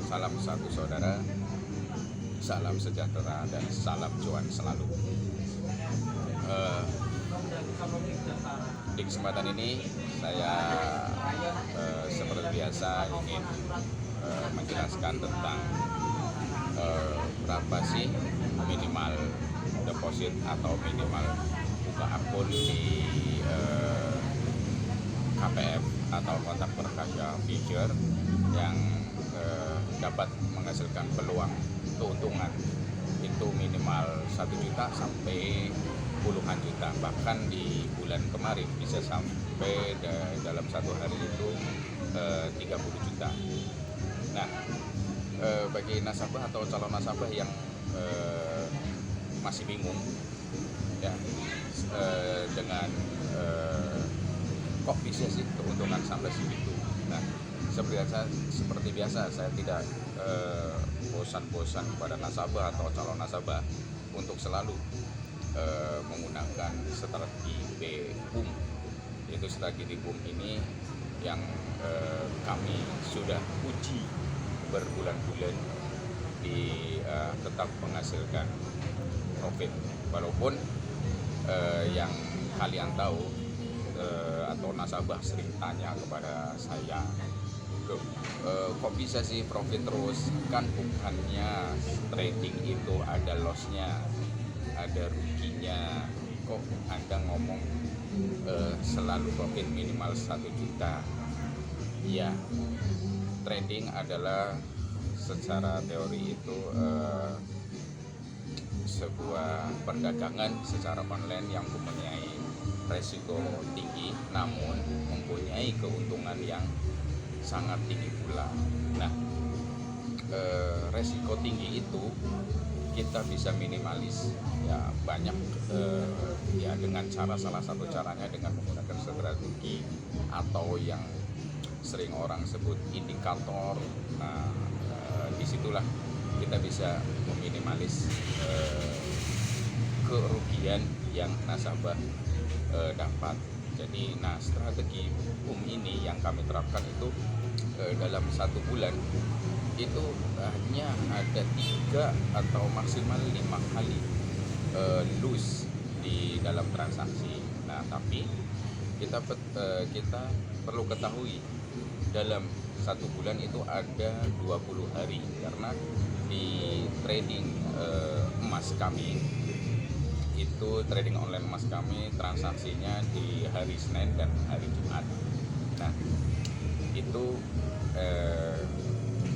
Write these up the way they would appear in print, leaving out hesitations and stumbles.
salam satu saudara, salam sejahtera dan salam cuan selalu. Di kesempatan ini saya seperti biasa ingin menjelaskan tentang berapa sih minimal deposit atau minimal buka akun di KPF atau kontak prakarya future yang dapat menghasilkan peluang keuntungan itu minimal 1 juta sampai puluhan juta, bahkan di bulan kemarin bisa sampai dalam satu hari itu 30 juta. Nah, bagi nasabah atau calon nasabah yang masih bingung ya dengan kok bisa sih keuntungan sampai segitu. Nah, seperti biasa saya tidak bosan-bosan kepada nasabah atau calon nasabah untuk selalu menggunakan strategi BUM. Yaitu strategi BUM ini yang kami sudah uji berbulan-bulan tetap menghasilkan profit, walaupun yang kalian tahu atau nasabah sering tanya kepada saya, kok bisa sih profit terus? Kan bukannya trading itu ada lossnya, ada ruginya, kok Anda ngomong selalu profit minimal 1 juta? Ya, trading adalah secara teori itu sebuah perdagangan secara online yang mempunyai resiko tinggi namun mempunyai keuntungan yang sangat tinggi pula. Nah, resiko tinggi itu kita bisa minimalis ya banyak ya dengan salah satu caranya dengan menggunakan strategi atau yang sering orang sebut indikator. Nah, disitulah kita bisa meminimalis kerugian yang nasabah dapat. Jadi, strategi BUM ini yang kami terapkan itu dalam 1 bulan itu hanya ada 3 atau maksimal 5 kali lose di dalam transaksi. Nah, tapi kita perlu ketahui dalam 1 bulan itu ada 20 hari, karena di trading emas kami itu trading online emas kami transaksinya di hari Senin dan hari Jumat. Nah, itu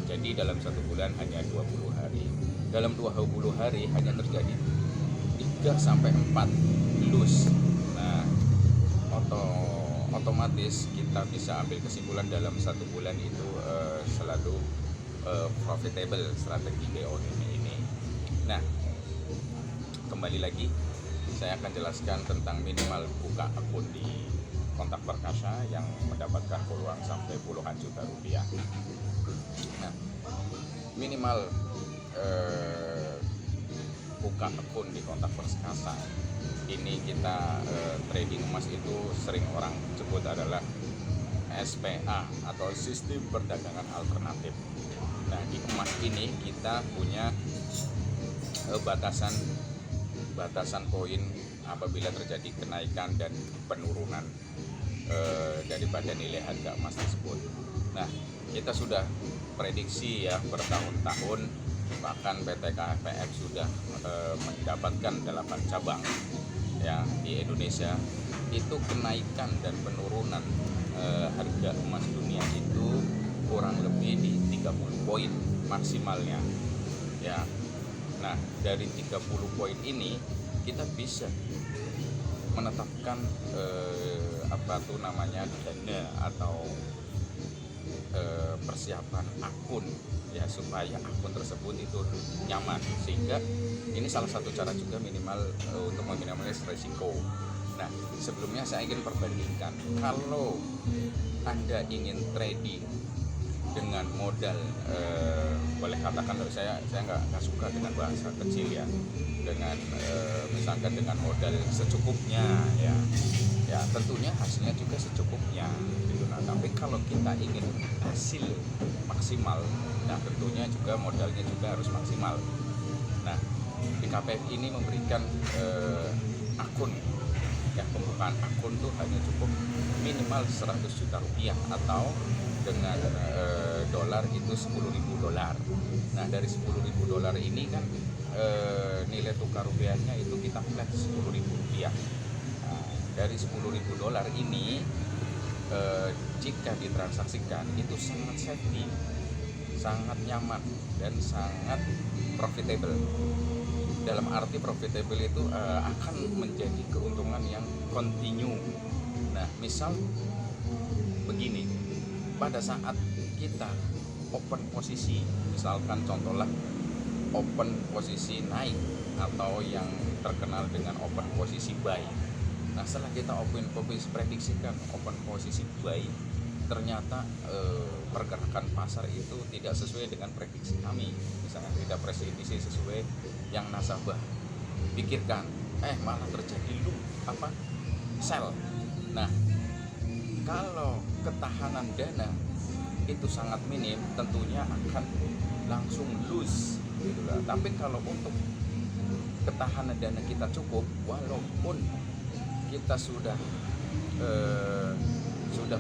jadi dalam 1 bulan hanya 20 hari. Dalam 20 hari hanya terjadi 3-4 lose. Nah, otomatis kita bisa ambil kesimpulan dalam 1 bulan itu selalu profitable strategi BOM ini. Nah, kembali lagi saya akan jelaskan tentang minimal buka akun di kontak perkasa yang mendapatkan peluang sampai puluhan juta rupiah. Nah, minimal buka akun di kontak perkasa ini kita trading emas itu sering orang sebut adalah SPA atau sistem perdagangan alternatif. Nah, di emas ini kita punya batasan poin apabila terjadi kenaikan dan penurunan daripada nilai harga emas tersebut. Nah, kita sudah prediksi ya bertahun-tahun, bahkan PT KPF sudah mendapatkan 8 cabang ya di Indonesia. Itu kenaikan dan penurunan harga emas dunia itu kurang lebih di 30 poin maksimalnya ya. Nah, dari 30 poin ini kita bisa menetapkan dana atau persiapan akun ya, supaya akun tersebut itu nyaman, sehingga ini salah satu cara juga minimal untuk meminimalisir resiko. Nah, sebelumnya saya ingin perbandingkan, kalau Anda ingin trading dengan modal boleh katakan, saya nggak suka dengan bahasa kecil ya, dengan misalkan dengan modal secukupnya ya tentunya hasilnya juga secukupnya gitu. Nah, tapi kalau kita ingin hasil maksimal, nah tentunya juga modalnya juga harus maksimal. Nah, BKPF ini memberikan akun, ya, pembukaan akun tuh hanya cukup minimal 100 juta rupiah atau dengan dolar itu 10.000 dolar. Nah, dari 10.000 dolar ini kan nilai tukar rupiahnya itu kita flat 10.000 rupiah. Nah, dari 10.000 dolar ini jika ditransaksikan itu sangat safety, sangat nyaman, dan sangat profitable. Dalam arti profitable itu akan menjadi keuntungan yang continue. Nah, misal begini, pada saat kita open posisi, misalkan contohlah open posisi naik atau yang terkenal dengan open posisi buy. Nah, setelah kita prediksikan open posisi buy, ternyata pergerakan pasar itu tidak sesuai dengan prediksi kami, misalnya tidak prediksi sesuai yang nasabah pikirkan, malah terjadi sell. Nah, kalau ketahanan dana itu sangat minim, tentunya akan langsung lose gitu lah. Tapi kalau untuk ketahanan dana kita cukup, walaupun kita sudah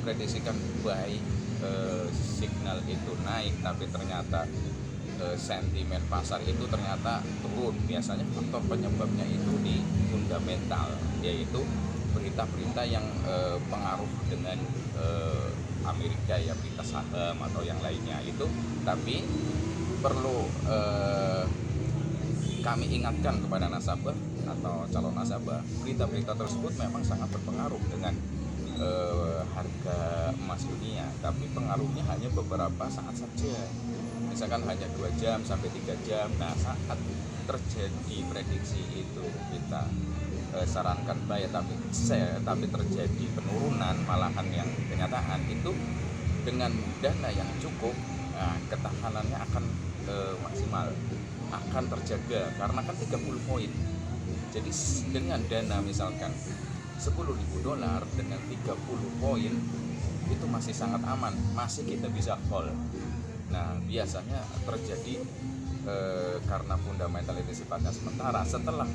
prediksikan buy, signal itu naik, tapi ternyata sentimen pasar itu ternyata turun. Biasanya faktor penyebabnya itu di fundamental, yaitu berita-berita yang pengaruh dengan Amerika, ya, berita saham atau yang lainnya itu. Tapi perlu kami ingatkan kepada nasabah atau calon nasabah, berita-berita tersebut memang sangat berpengaruh dengan harga emas dunia, tapi pengaruhnya hanya beberapa saat saja, misalkan hanya 2 jam sampai 3 jam. Nah, saat terjadi prediksi itu kita sarankan buy, tapi terjadi penurunan malahan yang kenyataan itu, dengan dana yang cukup, nah, ketahanannya akan maksimal, akan terjaga, karena kan 30 poin. Jadi dengan dana misalkan 10.000 dolar dengan 30 poin itu masih sangat aman, masih kita bisa hold. Nah, biasanya terjadi karena fundamental itu sifatnya sementara. Setelah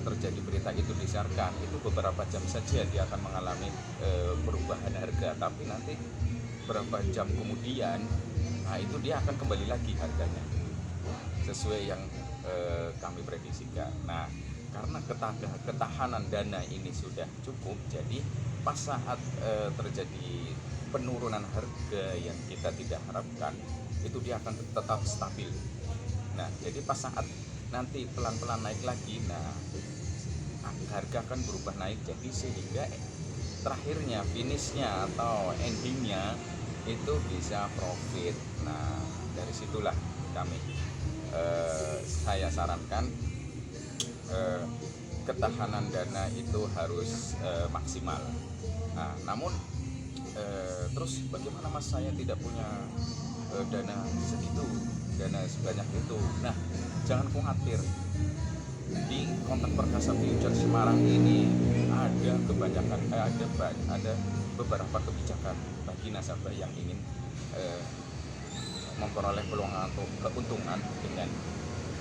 terjadi berita itu disiarkan, itu beberapa jam saja dia akan mengalami perubahan harga, tapi nanti berapa jam kemudian, nah itu dia akan kembali lagi harganya sesuai yang kami prediksikan. Nah, karena ketahanan dana ini sudah cukup, jadi pas saat terjadi penurunan harga yang kita tidak harapkan, itu dia akan tetap stabil. Nah, jadi pas saat nanti pelan-pelan naik lagi, nah harga akan berubah naik, jadi sehingga terakhirnya, finishnya atau endingnya itu bisa profit. Nah, dari situlah kami saya sarankan ketahanan dana itu harus maksimal. Nah, namun terus bagaimana Mas, saya tidak punya dana segitu, dana sebanyak itu? Nah, jangan khawatir. Di Kontak Perkasa Future Semarang ini ada beberapa kebijakan bagi nasabah yang ingin memperoleh peluang atau keuntungan dengan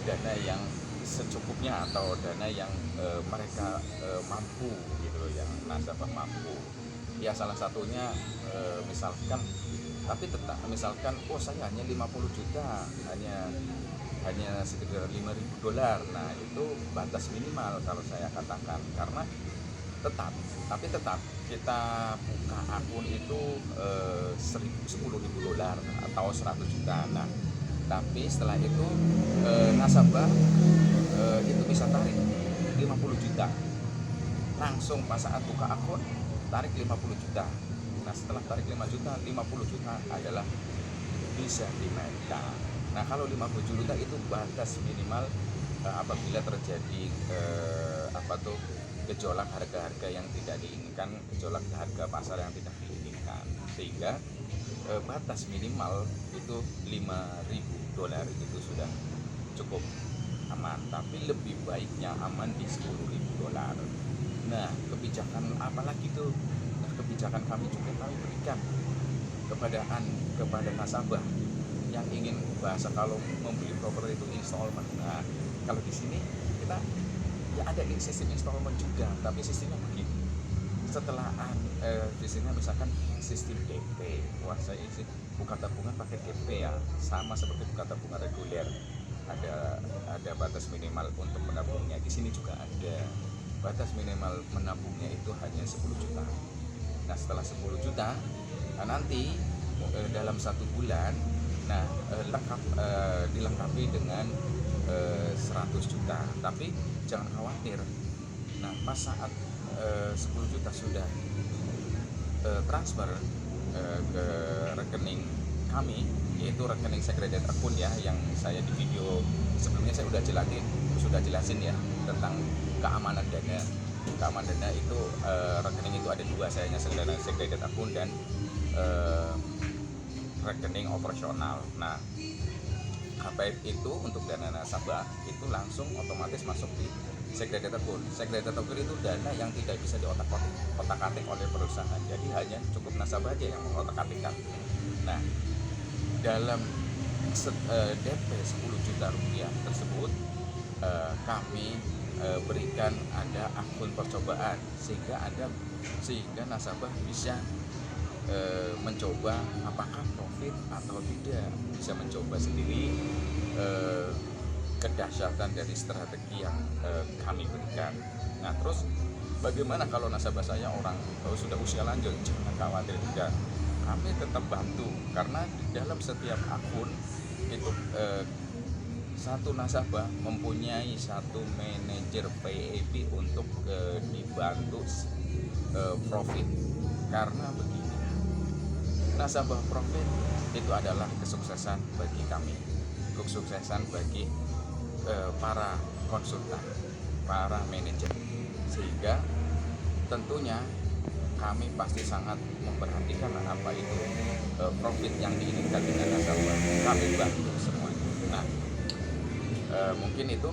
dana yang secukupnya atau dana yang mereka mampu gitu loh, yang nasabah mampu. Ya, salah satunya misalkan saya hanya 50 juta, hanya sekitar 5.000 dolar. Nah, itu batas minimal kalau saya katakan, karena tetap kita buka akun itu 10.000 dolar atau 100 juta. Nah, tapi setelah itu nasabah itu bisa tarik 50 juta langsung pas saat buka akun, tarik 50 juta. Nah, setelah tarik 5 juta, 50 juta adalah bisa dinaikkan. Nah, kalau 50 juta itu batas minimal apabila terjadi gejolak harga-harga yang tidak diinginkan, gejolak harga pasar yang tidak diinginkan, sehingga batas minimal itu 5.000 dolar itu sudah cukup aman. Tapi lebih baiknya aman di 10.000 dolar. Nah, kebijakan apa lagi tuh? Nah, kebijakan kami juga kami berikan kepada nasabah yang ingin bahasa kalau membeli properti itu installment. Nah, kalau di sini kita ya ada sistem installment juga, tapi sistemnya begini. Setelah di sini misalkan sistem DP, wah saya isi buka tabungan pakai DP ya, sama seperti buka tabungan reguler. Ada batas minimal untuk menabungnya. Di sini juga ada batas minimal menabungnya itu hanya 10 juta. Nah, setelah 10 juta nanti dalam 1 bulan dilengkapi dengan 100 juta. Tapi jangan khawatir. Nah, pas saat 10 juta sudah transfer ke rekening kami, yaitu rekening segregated akun ya, yang saya di video sebelumnya saya sudah jelasin ya tentang keamanan dana. Keamanan dana itu rekening itu ada 2, saya hanya segregated akun dan rekening operasional. Nah, KPF itu untuk dana nasabah itu langsung otomatis masuk di segregated akun. Segregated akun itu dana yang tidak bisa diotak-atik oleh perusahaan. Jadi hanya cukup nasabah aja yang mengotak-atikkan. Nah, dalam DP 10 juta rupiah tersebut kami berikan ada akun percobaan sehingga nasabah bisa mencoba apakah profit atau tidak, bisa mencoba sendiri kedahsyatan dari strategi yang kami berikan. Nah, terus bagaimana kalau nasabah saya orang sudah usia lanjut? Jangan khawatir juga, kami tetap bantu karena di dalam setiap akun itu satu nasabah mempunyai satu manajer PEP untuk dibantu profit. Karena begini, nasabah profit itu adalah kesuksesan bagi kami, kesuksesan bagi para konsultan, para manajer, sehingga tentunya kami pasti sangat memperhatikan apa itu profit yang diinginkan dengan nasabah. Kami bantu semuanya. Nah, mungkin itu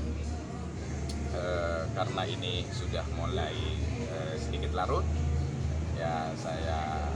karena ini sudah mulai sedikit larut ya, saya